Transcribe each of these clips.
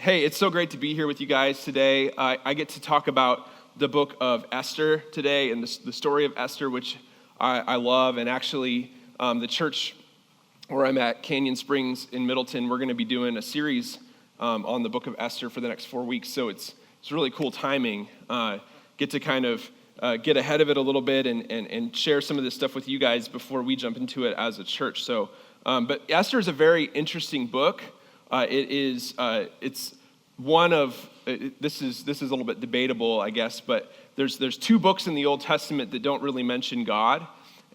Hey, it's so great to be here with you guys today. I get to talk about the book of Esther today and the story of Esther, which I love. And actually, the church where I'm at, Canyon Springs in Middleton, we're going to be doing a series on the book of Esther for the next 4 weeks. So it's really cool timing. Get to kind of get ahead of it a little bit and share some of this stuff with you guys before we jump into it as a church. So, but Esther is a very interesting book. It's one of this is a little bit debatable, I guess, but there's two books in the Old Testament that don't really mention God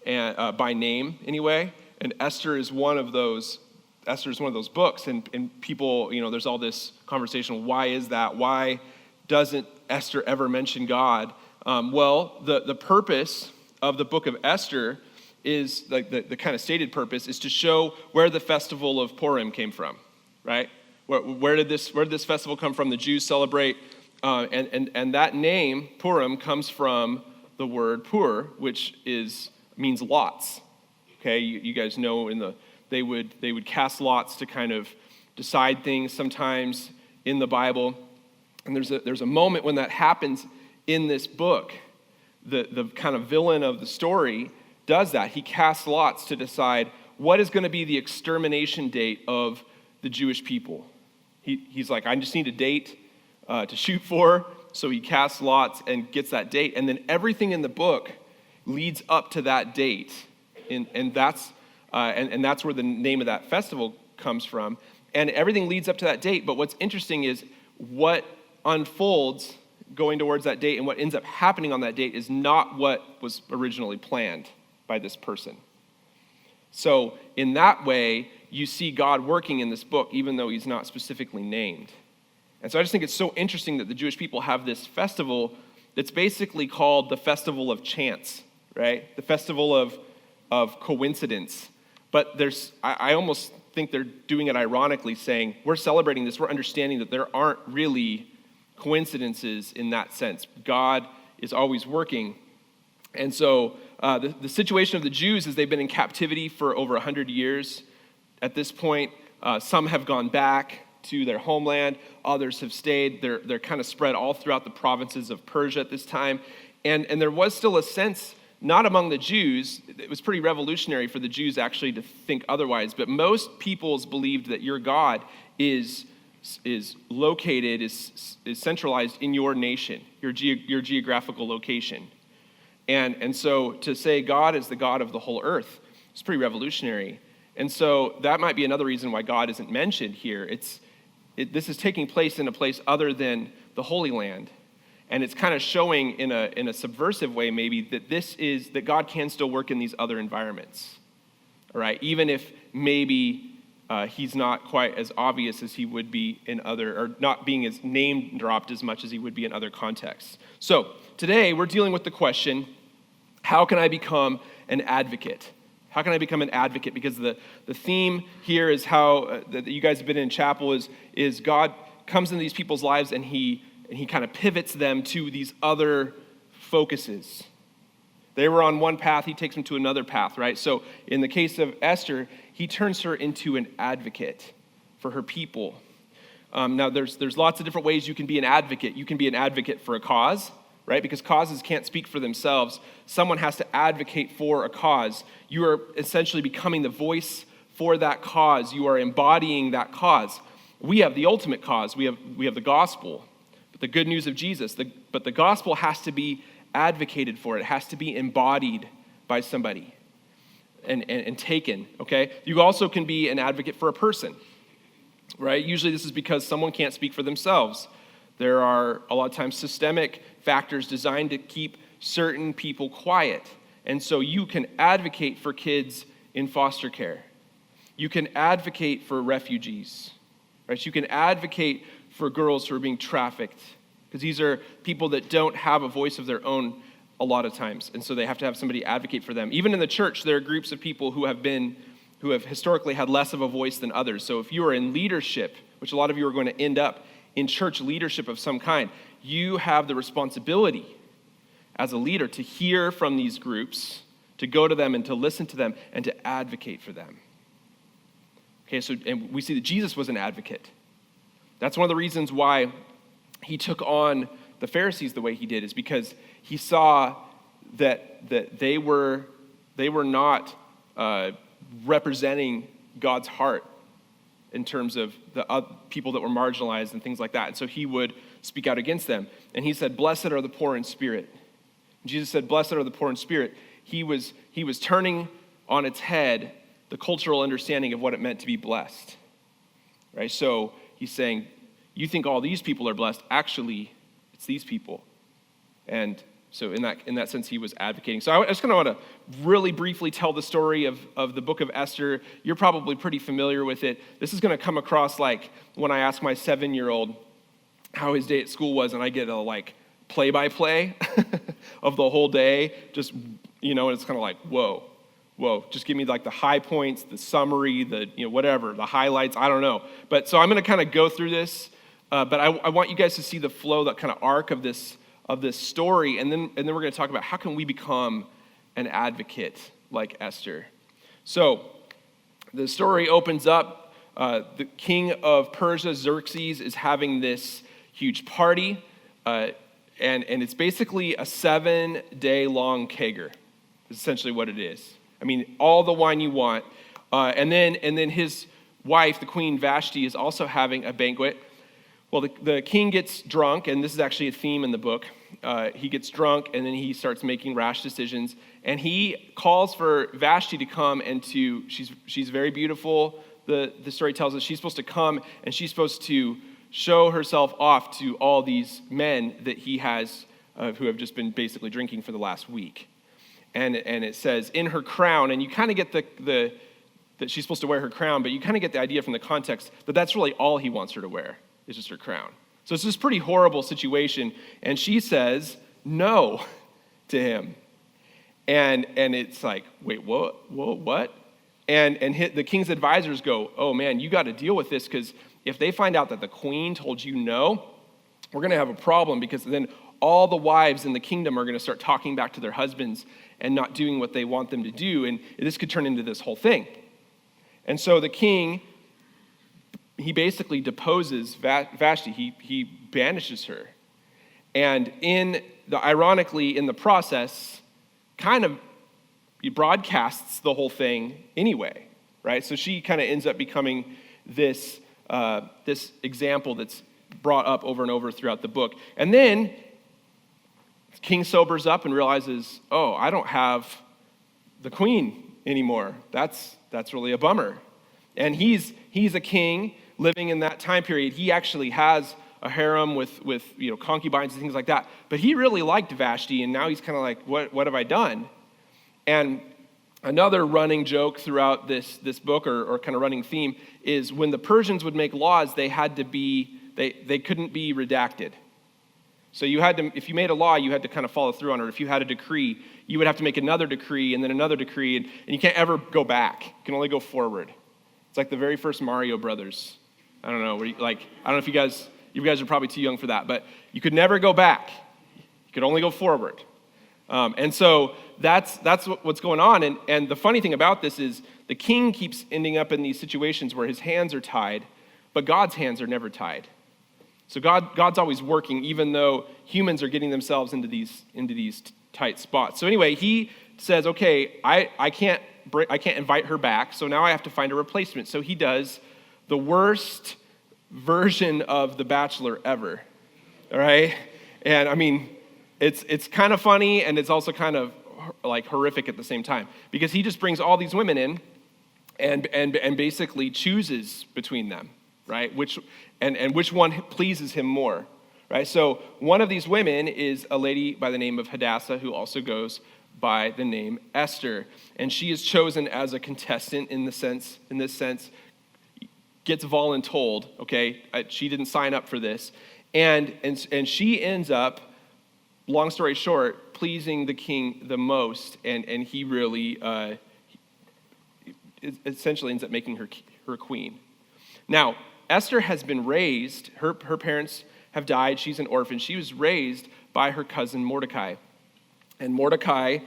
and by name anyway, and Esther is one of those. Esther is one of those books, and people, there's all this conversation. Why is that? Why doesn't Esther ever mention God? Well, the purpose of the book of Esther is like the kind of stated purpose is to show where the festival of Purim came from. Right? Where did this festival come from? The Jews celebrate, and that name Purim comes from the word pur, which means lots. Okay, you guys know they would cast lots to kind of decide things sometimes in the Bible, and there's a moment when that happens in this book. The kind of villain of the story does that. He casts lots to decide what is going to be the extermination date of the Jewish people. He's like, I just need a date to shoot for, so he casts lots and gets that date, and then everything in the book leads up to that date, and that's where the name of that festival comes from, and everything leads up to that date. But what's interesting is what unfolds going towards that date and what ends up happening on that date is not what was originally planned by this person. So in that way, you see God working in this book, even though he's not specifically named. And so I just think it's so interesting that the Jewish people have this festival that's basically called the Festival of Chance, right? The Festival of Coincidence. But I almost think they're doing it ironically, saying, we're celebrating this, we're understanding that there aren't really coincidences in that sense. God is always working. And so the situation of the Jews is they've been in captivity for over 100 years. At this point, some have gone back to their homeland, others have stayed. They're kind of spread all throughout the provinces of Persia at this time. And there was still a sense, not among the Jews, it was pretty revolutionary for the Jews actually to think otherwise, but most peoples believed that your God is located, is centralized in your nation, your geographical location. And so to say God is the God of the whole earth is pretty revolutionary. And so that might be another reason why God isn't mentioned here. This is taking place in a place other than the Holy Land. And it's kind of showing in a subversive way maybe that God can still work in these other environments. All right, even if maybe he's not quite as obvious as he would be in other, or not being as name dropped as much as he would be in other contexts. So today we're dealing with the question, how can I become an advocate? How can I become an advocate? Because the theme here is how that you guys have been in chapel is God comes into these people's lives and he kind of pivots them to these other focuses. They were on one path, he takes them to another path, right? So in the case of Esther, he turns her into an advocate for her people. Now there's lots of different ways you can be an advocate. You can be an advocate for a cause, right? Because causes can't speak for themselves. Someone has to advocate for a cause. You are essentially becoming the voice for that cause. You are embodying that cause. We have the ultimate cause. We have the gospel, the good news of Jesus. But the gospel has to be advocated for. It has to be embodied by somebody and taken, okay? You also can be an advocate for a person, right? Usually this is because someone can't speak for themselves. There are a lot of times systemic factors designed to keep certain people quiet. And so you can advocate for kids in foster care. You can advocate for refugees, right? You can advocate for girls who are being trafficked, because these are people that don't have a voice of their own a lot of times. And so they have to have somebody advocate for them. Even in the church, there are groups of people who have historically had less of a voice than others. So if you are in leadership, which a lot of you are going to end up in church leadership of some kind, you have the responsibility as a leader to hear from these groups, to go to them and to listen to them and to advocate for them. Okay, so and we see that Jesus was an advocate. That's one of the reasons why he took on the Pharisees the way he did, is because he saw that they were not representing God's heart in terms of the people that were marginalized and things like that. And so he would speak out against them. And he said, "Blessed are the poor in spirit." And Jesus said, "Blessed are the poor in spirit." He was turning on its head the cultural understanding of what it meant to be blessed. Right? So he's saying, you think all these people are blessed. Actually, it's these people. And so in that sense, he was advocating. So I just kind of want to really briefly tell the story of the book of Esther. You're probably pretty familiar with it. This is going to come across like when I ask my 7-year-old how his day at school was, and I get a play-by-play of the whole day. Just, and it's kind of like, whoa. Just give me the high points, the summary, whatever, the highlights. I don't know. But so I'm going to kind of go through this. But I want you guys to see the flow, that kind of arc of this story, and then we're going to talk about how can we become an advocate like Esther. So the story opens up. The king of Persia, Xerxes, is having this huge party, and it's basically a 7-day-long kegger. Is essentially what it is. I mean, all the wine you want, and then his wife, the queen Vashti, is also having a banquet. Well, the king gets drunk, and this is actually a theme in the book. He gets drunk, and then he starts making rash decisions. And he calls for Vashti to come she's very beautiful. The story tells us she's supposed to come, and she's supposed to show herself off to all these men that he has who have just been basically drinking for the last week. And it says, in her crown, and you kind of get that she's supposed to wear her crown, but you kind of get the idea from the context that that's really all he wants her to wear. It's just her crown. So it's this pretty horrible situation, and she says no to him. And it's like, wait, what? And the king's advisors go, oh man, you got to deal with this, because if they find out that the queen told you no, we're going to have a problem, because then all the wives in the kingdom are going to start talking back to their husbands and not doing what they want them to do, and this could turn into this whole thing. And so the king, he basically deposes Vashti. He banishes her. And ironically, in the process, kind of he broadcasts the whole thing anyway, right? So she kind of ends up becoming this example that's brought up over and over throughout the book. And then the king sobers up and realizes, oh, I don't have the queen anymore. That's really a bummer. And he's a king living in that time period. He actually has a harem with concubines and things like that. But he really liked Vashti, and now he's kind of like, what have I done? And another running joke throughout this book, or kind of running theme, is when the Persians would make laws, they couldn't be redacted. So you had to, if you made a law, you had to kind of follow through on it. If you had a decree, you would have to make another decree and then another decree, and you can't ever go back. You can only go forward. It's like the very first Mario Brothers. I don't know, I don't know if you guys are probably too young for that, but you could never go back. You could only go forward. And so that's what's going on. And the funny thing about this is the king keeps ending up in these situations where his hands are tied, but God's hands are never tied. So God's always working, even though humans are getting themselves into these tight spots. So anyway, he says, okay, I can't invite her back, so now I have to find a replacement. So he does the worst version of The Bachelor ever, all right? And I mean, it's kind of funny, and it's also kind of like horrific at the same time, because he just brings all these women in and basically chooses between them, right? Which one pleases him more, right? So one of these women is a lady by the name of Hadassah, who also goes by the name Esther, and she is chosen as a contestant in this sense, gets voluntold, okay? She didn't sign up for this, and she ends up, long story short, pleasing the king the most, and he really essentially ends up making her queen. Now, Esther has been raised, her parents have died, she's an orphan. She was raised by her cousin Mordecai. And Mordecai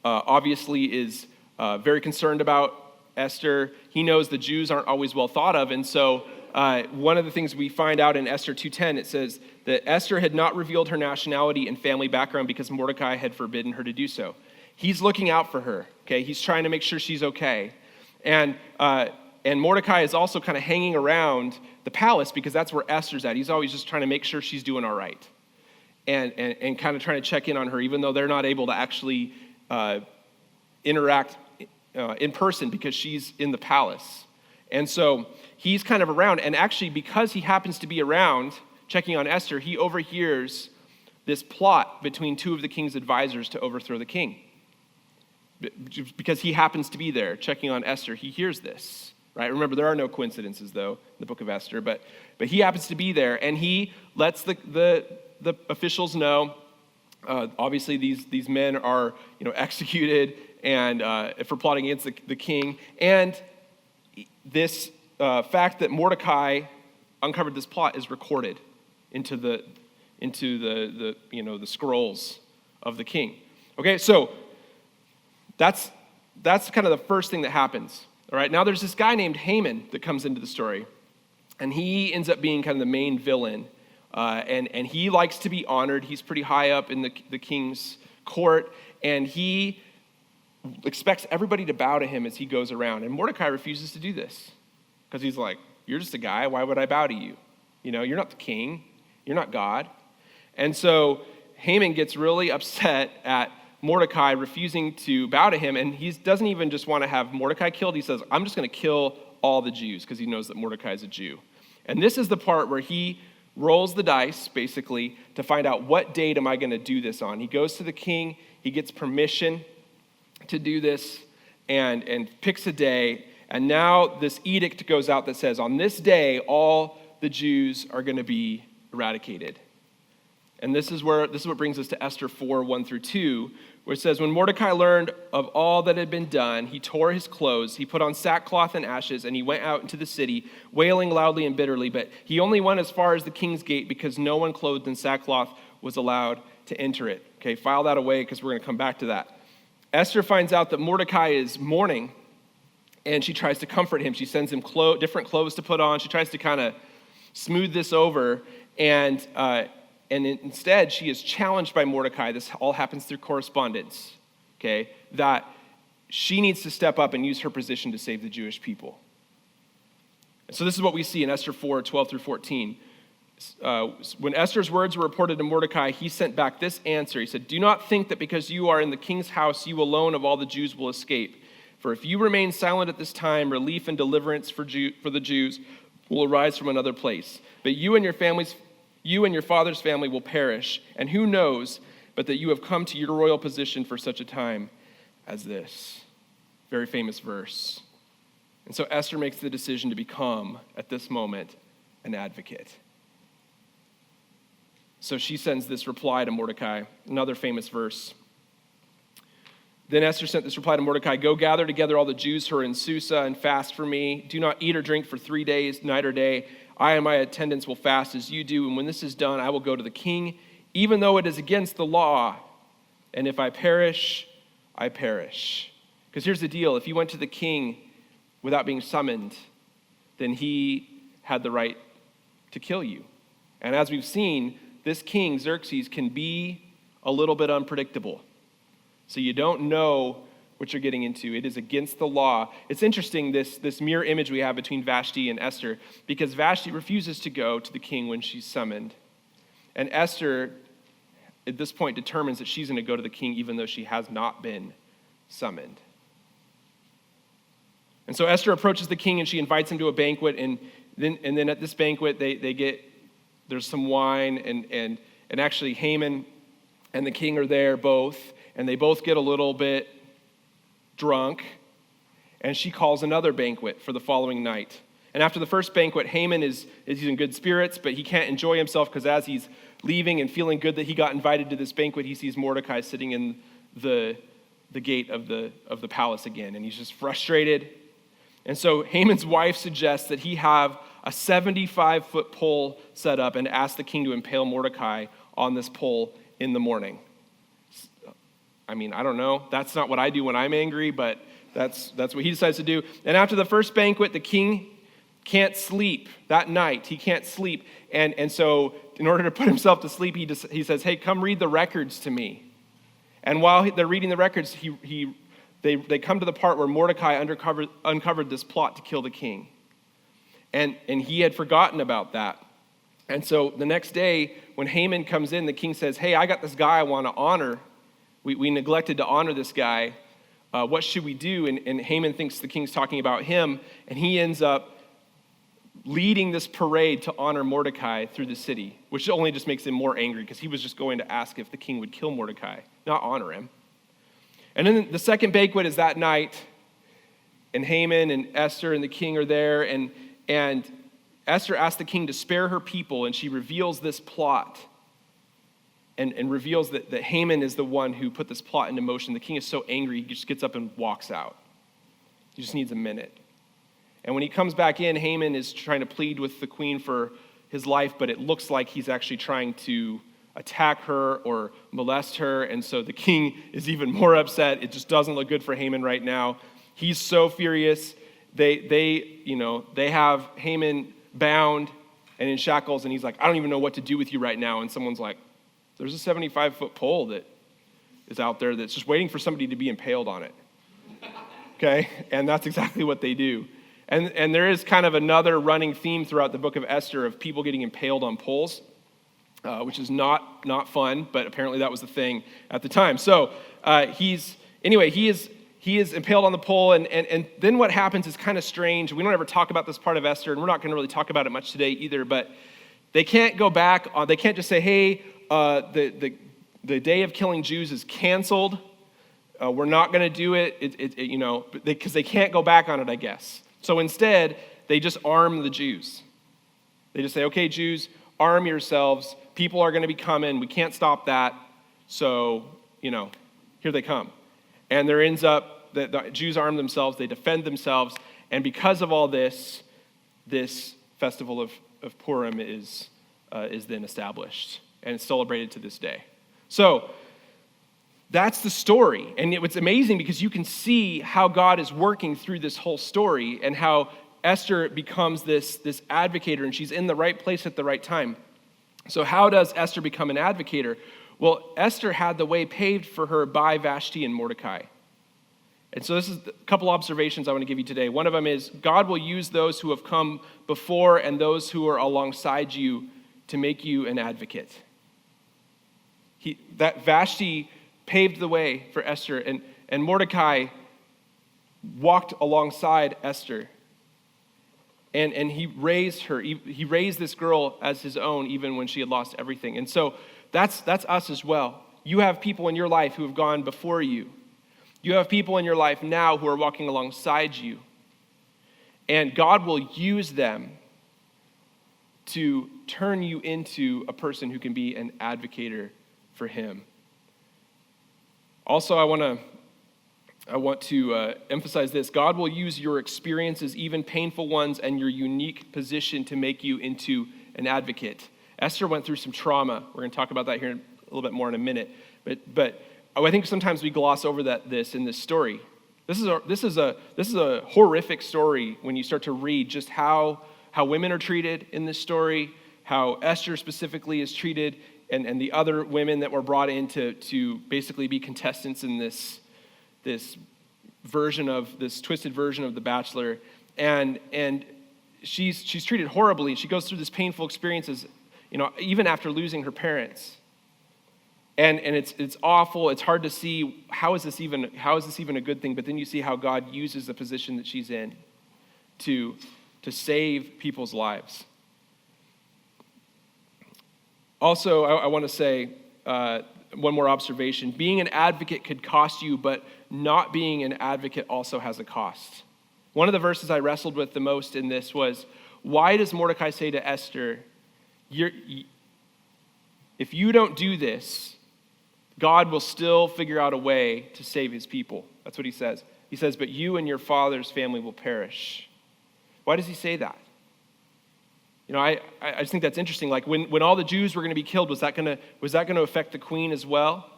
obviously is very concerned about Esther. He knows the Jews aren't always well thought of, and so one of the things we find out in Esther 2:10, it says that Esther had not revealed her nationality and family background because Mordecai had forbidden her to do so. He's looking out for her, okay? He's trying to make sure she's okay. And Mordecai is also kind of hanging around the palace because that's where Esther's at. He's always just trying to make sure she's doing all right and kind of trying to check in on her, even though they're not able to actually interact in person because she's in the palace. And so he's kind of around, and actually because he happens to be around checking on Esther, he overhears this plot between two of the king's advisors to overthrow the king. Because he happens to be there checking on Esther, he hears this, right? Remember, there are no coincidences, though, in the book of Esther, but he happens to be there, and he lets the officials know. Obviously, these men are executed and for plotting against the king, and this fact that Mordecai uncovered this plot is recorded into the scrolls of the king. Okay, so that's kind of the first thing that happens. All right, now there's this guy named Haman that comes into the story, and he ends up being kind of the main villain, and he likes to be honored. He's pretty high up in the king's court, and he expects everybody to bow to him as he goes around. And Mordecai refuses to do this because he's like, you're just a guy. Why would I bow to you? You're not the king. You're not God. And so Haman gets really upset at Mordecai refusing to bow to him, and he doesn't even just want to have Mordecai killed. He says, I'm just going to kill all the Jews because he knows that Mordecai is a Jew. And this is the part where he rolls the dice, basically, to find out what date am I going to do this on. He goes to the king. He gets permission to do this and picks a day. And now this edict goes out that says, on this day, all the Jews are going to be eradicated. And this is what brings us to Esther 4:1-2, where it says, when Mordecai learned of all that had been done, he tore his clothes, he put on sackcloth and ashes, and he went out into the city, wailing loudly and bitterly. But he only went as far as the king's gate because no one clothed in sackcloth was allowed to enter it. Okay, file that away because we're going to come back to that. Esther finds out that Mordecai is mourning, and she tries to comfort him. She sends him different clothes to put on. She tries to kind of smooth this over, and instead, she is challenged by Mordecai. This all happens through correspondence, okay, that she needs to step up and use her position to save the Jewish people. And so this is what we see in Esther 4:12-14. When Esther's words were reported to Mordecai, he sent back this answer. He said, do not think that because you are in the king's house, you alone of all the Jews will escape. For if you remain silent at this time, relief and deliverance for the Jews will arise from another place. But you and your father's family will perish, and who knows but that you have come to your royal position for such a time as this. Very famous verse. And so Esther makes the decision to become, at this moment, an advocate. So she sends this reply to Mordecai, another famous verse. Then Esther sent this reply to Mordecai, go gather together all the Jews who are in Susa and fast for me. Do not eat or drink for 3 days, night or day. I and my attendants will fast as you do, and when this is done, I will go to the king, even though it is against the law. And if I perish, I perish. Because here's the deal. If you went to the king without being summoned, then he had the right to kill you. And as we've seen, this king, Xerxes, can be a little bit unpredictable. So you don't know what you're getting into. It is against the law. It's interesting, this mirror image we have between Vashti and Esther, because Vashti refuses to go to the king when she's summoned. And Esther, at this point, determines that she's going to go to the king even though she has not been summoned. And so Esther approaches the king and she invites him to a banquet, and then at this banquet there's some wine, and actually Haman and the king are there both, and they both get a little bit drunk, and she calls another banquet for the following night. And after the first banquet, Haman is in good spirits, but he can't enjoy himself because as he's leaving and feeling good that he got invited to this banquet, he sees Mordecai sitting in the gate of the palace again, and he's just frustrated. And so Haman's wife suggests that he have a 75-foot pole set up and ask the king to impale Mordecai on this pole in the morning. I mean, I don't know. That's not what I do when I'm angry, but that's what he decides to do. And after the first banquet, the king can't sleep that night. He can't sleep. And so in order to put himself to sleep, he says, hey, come read the records to me. And while they're reading the records, they come to the part where Mordecai uncovered this plot to kill the king. And he had forgotten about that. And so the next day, when Haman comes in, the king says, hey, I got this guy I want to honor. We neglected to honor this guy. What should we do? And Haman thinks the king's talking about him, and he ends up leading this parade to honor Mordecai through the city, which only just makes him more angry because he was just going to ask if the king would kill Mordecai, not honor him. And then the second banquet is that night, and Haman and Esther and the king are there, and Esther asks the king to spare her people, and she reveals this plot and reveals that Haman is the one who put this plot into motion. The king is so angry, he just gets up and walks out. He just needs a minute. And when he comes back in, Haman is trying to plead with the queen for his life, but it looks like he's actually trying to attack her or molest her, and so the king is even more upset. It just doesn't look good for Haman right now. He's so furious. They have Haman bound and in shackles, and he's like, I don't even know what to do with you right now. And someone's like, there's a 75-foot pole that is out there that's just waiting for somebody to be impaled on it. Okay? And that's exactly what they do. And there is kind of another running theme throughout the book of Esther of people getting impaled on poles, which is not fun, but apparently that was the thing at the time. So he is impaled on the pole, and then what happens is kind of strange. We don't ever talk about this part of Esther, and we're not going to really talk about it much today either, but they can't go back. They can't just say, hey, the day of killing Jews is canceled. We're not going to do it, because they can't go back on it, I guess. So instead, they just arm the Jews. They just say, okay, Jews, arm yourselves. People are going to be coming. We can't stop that. So, here they come. And there ends up, the Jews arm themselves, they defend themselves, and because of all this festival of Purim is then established, and it's celebrated to this day. So, that's the story, and it's amazing because you can see how God is working through this whole story and how Esther becomes this advocator, and she's in the right place at the right time. So how does Esther become an advocator? Well, Esther had the way paved for her by Vashti and Mordecai. And so this is a couple observations I want to give you today. One of them is God will use those who have come before and those who are alongside you to make you an advocate. That Vashti paved the way for Esther, and Mordecai walked alongside Esther. And he raised her. He raised this girl as his own, even when she had lost everything. And so that's us as well. You have people in your life who have gone before you. You have people in your life now who are walking alongside you. And God will use them to turn you into a person who can be an advocator for him. Also, I want to emphasize this. God will use your experiences, even painful ones, and your unique position to make you into an advocate. Esther went through some trauma. We're going to talk about that here a little bit more in a minute. But I think sometimes we gloss over this in this story. This is a horrific story when you start to read just how women are treated in this story, how Esther specifically is treated, and the other women that were brought in to basically be contestants in this twisted version of The Bachelor, and she's treated horribly. She goes through this painful experiences, even after losing her parents, and it's awful. It's hard to see how is this even a good thing. But then you see how God uses the position that she's in to save people's lives. Also, I want to say one more observation. Being an advocate could cost you, but not being an advocate also has a cost. One of the verses I wrestled with the most in this was, why does Mordecai say to Esther, if you don't do this, God will still figure out a way to save his people? That's what he says. He says, but you and your father's family will perish. Why does he say that? I just think that's interesting. Like when all the Jews were going to be killed, was that going to affect the queen as well?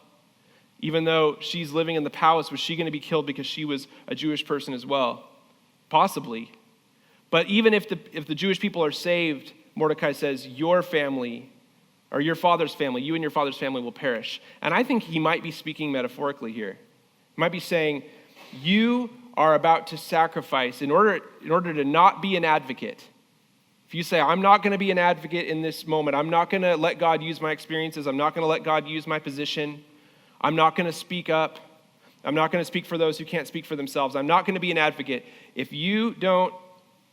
Even though she's living in the palace, was she going to be killed because she was a Jewish person as well? Possibly. But even if the Jewish people are saved, Mordecai says, your family, or your father's family, you and your father's family will perish. And I think he might be speaking metaphorically here. He might be saying, you are about to sacrifice in order to not be an advocate. If you say, I'm not going to be an advocate in this moment, I'm not going to let God use my experiences, I'm not going to let God use my position, I'm not going to speak up, I'm not going to speak for those who can't speak for themselves, I'm not going to be an advocate. If you don't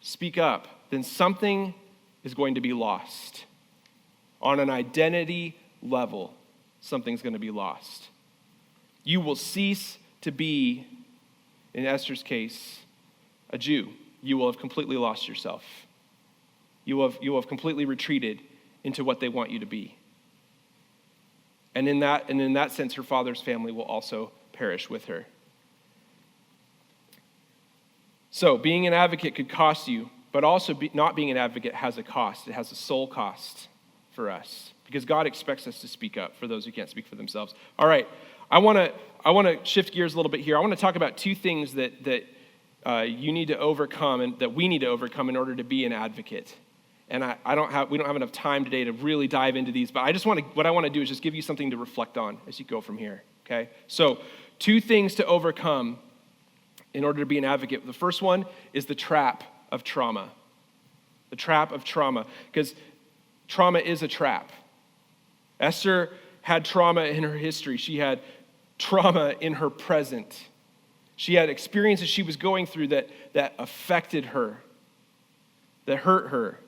speak up, then something is going to be lost. On an identity level, something's going to be lost. You will cease to be, in Esther's case, a Jew. You will have completely lost yourself. You will have completely retreated into what they want you to be. And in that sense, her father's family will also perish with her. So being an advocate could cost you, but also not being an advocate has a cost. It has a soul cost for us because God expects us to speak up for those who can't speak for themselves. All right, I want to shift gears a little bit here. I want to talk about two things that you need to overcome and that we need to overcome in order to be an advocate. And we don't have enough time today to really dive into these, but what I want to do is just give you something to reflect on as you go from here, okay? So, two things to overcome in order to be an advocate. The first one is the trap of trauma. The trap of trauma, because trauma is a trap. Esther had trauma in her history. She had trauma in her present. She had experiences she was going through that affected her, that hurt her.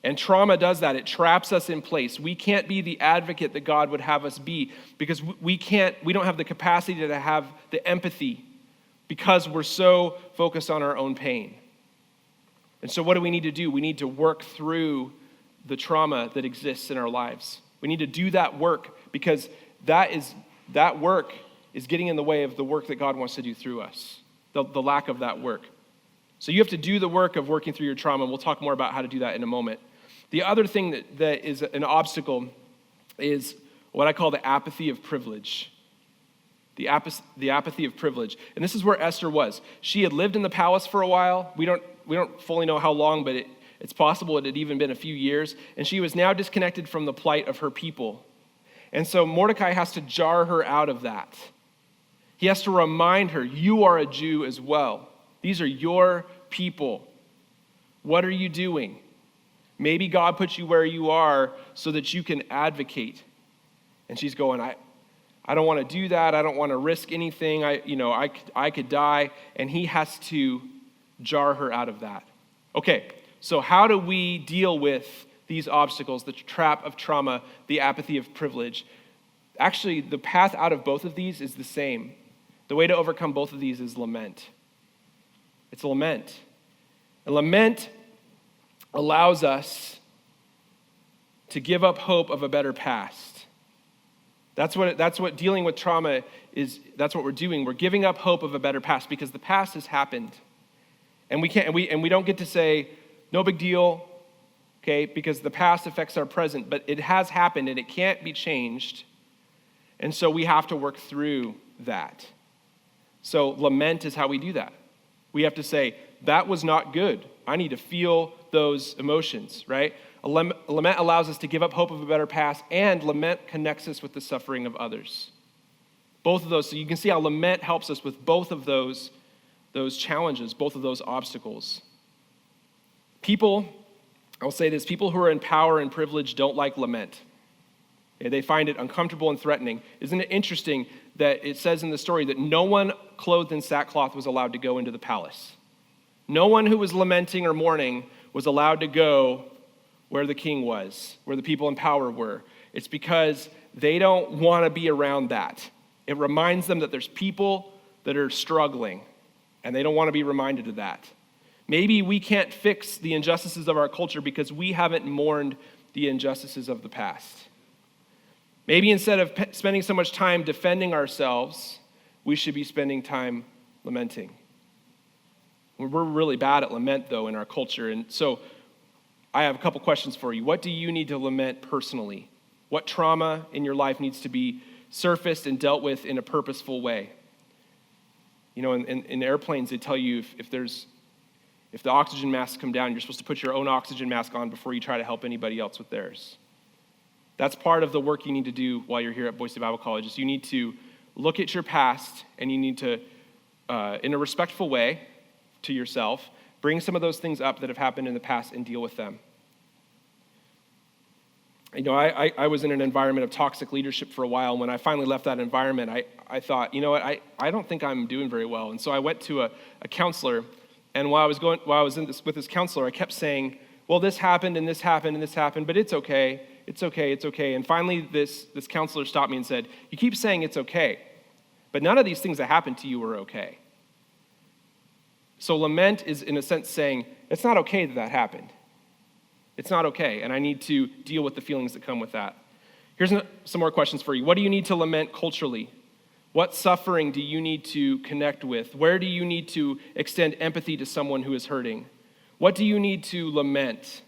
And trauma does that. It traps us in place. We can't be the advocate that God would have us be because we don't have the capacity to have the empathy because we're so focused on our own pain. And so what do we need to do? We need to work through the trauma that exists in our lives. We need to do that work because that work is getting in the way of the work that God wants to do through us, the lack of that work. So you have to do the work of working through your trauma, and we'll talk more about how to do that in a moment. The other thing that is an obstacle is what I call the apathy of privilege. The apathy of privilege. And this is where Esther was. She had lived in the palace for a while. We don't fully know how long, but it's possible it had even been a few years. And she was now disconnected from the plight of her people. And so Mordecai has to jar her out of that. He has to remind her, you are a Jew as well. These are your people. What are you doing? Maybe God put you where you are so that you can advocate. And she's going, I don't want to do that. I don't want to risk anything. I could die. And he has to jar her out of that. Okay, so how do we deal with these obstacles, the trap of trauma, the apathy of privilege? Actually, the path out of both of these is the same. The way to overcome both of these is lament. It's a lament. And lament allows us to give up hope of a better past. That's what dealing with trauma is. That's what we're doing. We're giving up hope of a better past because the past has happened. And we don't get to say, no big deal, okay, because the past affects our present, but it has happened and it can't be changed. And so we have to work through that. So lament is how we do that. We have to say, that was not good. I need to feel those emotions, right? Lament allows us to give up hope of a better past, and lament connects us with the suffering of others. Both of those, so you can see how lament helps us with both of those challenges, both of those obstacles. I'll say this, people who are in power and privilege don't like lament. They find it uncomfortable and threatening. Isn't it interesting that it says in the story that no one clothed in sackcloth was allowed to go into the palace? No one who was lamenting or mourning was allowed to go where the king was, where the people in power were. It's because they don't want to be around that. It reminds them that there's people that are struggling, and they don't want to be reminded of that. Maybe we can't fix the injustices of our culture because we haven't mourned the injustices of the past. Maybe instead of spending so much time defending ourselves, we should be spending time lamenting. We're really bad at lament, though, in our culture. And so I have a couple questions for you. What do you need to lament personally? What trauma in your life needs to be surfaced and dealt with in a purposeful way? You know, in airplanes, they tell you if If the oxygen masks come down, you're supposed to put your own oxygen mask on before you try to help anybody else with theirs. That's part of the work you need to do while you're here at Boise Bible College, is you need to look at your past, and you need to, in a respectful way to yourself, bring some of those things up that have happened in the past and deal with them. I was in an environment of toxic leadership for a while, and when I finally left that environment, I thought, you know what, I don't think I'm doing very well. And so I went to a counselor, and while I was with this counselor, I kept saying, well, this happened, and this happened, and this happened, but it's okay. It's okay, it's okay. And finally, this counselor stopped me and said, you keep saying it's okay, but none of these things that happened to you are okay. So lament is, in a sense, saying, it's not okay that happened. It's not okay, and I need to deal with the feelings that come with that. Here's some more questions for you. What do you need to lament culturally? What suffering do you need to connect with? Where do you need to extend empathy to someone who is hurting? What do you need to lament?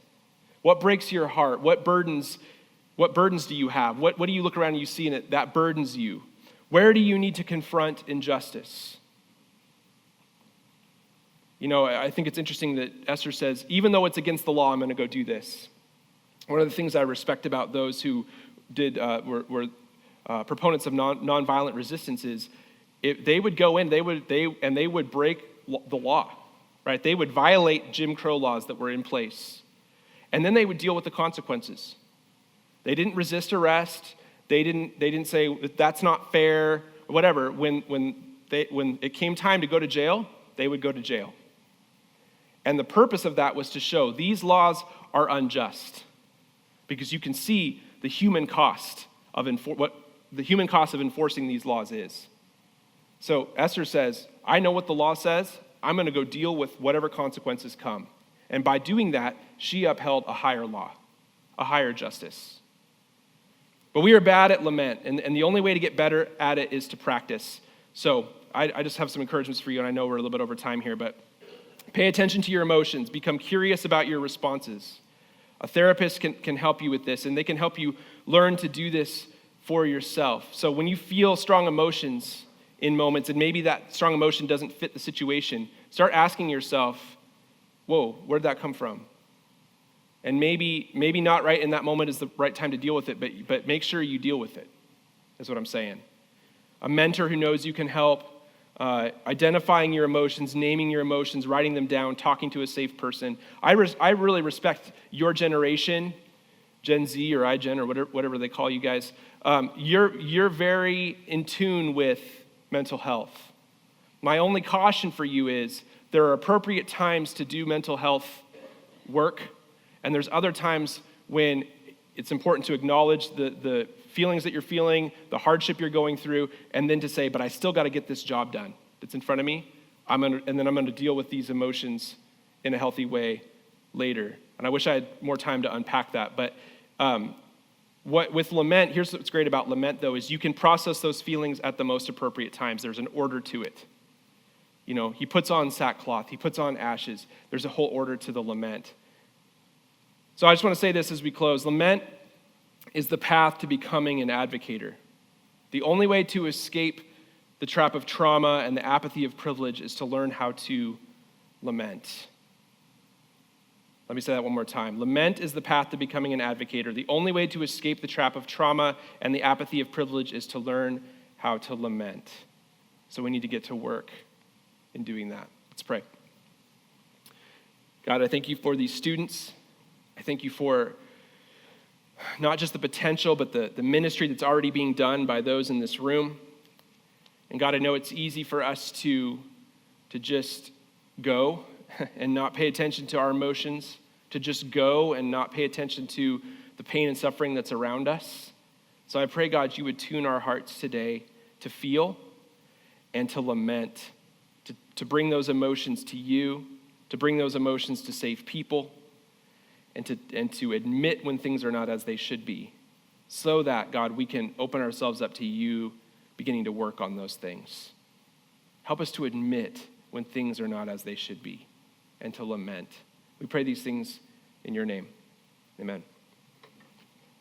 What breaks your heart? What burdens do you have? What do you look around and you see in it that burdens you? Where do you need to confront injustice? I think it's interesting that Esther says, even though it's against the law, I'm going to go do this. One of the things I respect about those who were proponents of nonviolent resistance is if they would go in, they would break the law, right? They would violate Jim Crow laws that were in place. And then they would deal with the consequences. They didn't resist arrest. They didn't say that's not fair, or whatever. When it came time to go to jail, they would go to jail. And the purpose of that was to show these laws are unjust, because you can see the human cost of enforcing these laws is. So Esther says, I know what the law says. I'm going to go deal with whatever consequences come. And by doing that, she upheld a higher law, a higher justice. But we are bad at lament, and the only way to get better at it is to practice. So I just have some encouragements for you, and I know we're a little bit over time here, but pay attention to your emotions. Become curious about your responses. A therapist can help you with this, and they can help you learn to do this for yourself. So when you feel strong emotions in moments, and maybe that strong emotion doesn't fit the situation, start asking yourself, whoa, where'd that come from? And maybe not right in that moment is the right time to deal with it, but make sure you deal with it, is what I'm saying. A mentor who knows you can help, identifying your emotions, naming your emotions, writing them down, talking to a safe person. I really respect your generation, Gen Z or iGen or whatever they call you guys. You're very in tune with mental health. My only caution for you is there are appropriate times to do mental health work, and there's other times when it's important to acknowledge the feelings that you're feeling, the hardship you're going through, and then to say, but I still got to get this job done that's in front of me, and then I'm going to deal with these emotions in a healthy way later. And I wish I had more time to unpack that, but with lament, here's what's great about lament, though, is you can process those feelings at the most appropriate times. There's an order to it. He puts on sackcloth, he puts on ashes. There's a whole order to the lament. So I just want to say this as we close. Lament is the path to becoming an advocator. The only way to escape the trap of trauma and the apathy of privilege is to learn how to lament. Let me say that one more time. Lament is the path to becoming an advocator. The only way to escape the trap of trauma and the apathy of privilege is to learn how to lament. So we need to get to work in doing that. Let's pray. God, I thank you for these students. I thank you for not just the potential, but the ministry that's already being done by those in this room. And God, I know it's easy for us to just go and not pay attention to our emotions, to just go and not pay attention to the pain and suffering that's around us. So I pray, God, you would tune our hearts today to feel and to lament, to bring those emotions to you, to bring those emotions to save people, and to admit when things are not as they should be, so that, God, we can open ourselves up to you beginning to work on those things. Help us to admit when things are not as they should be and to lament. We pray these things in your name. Amen.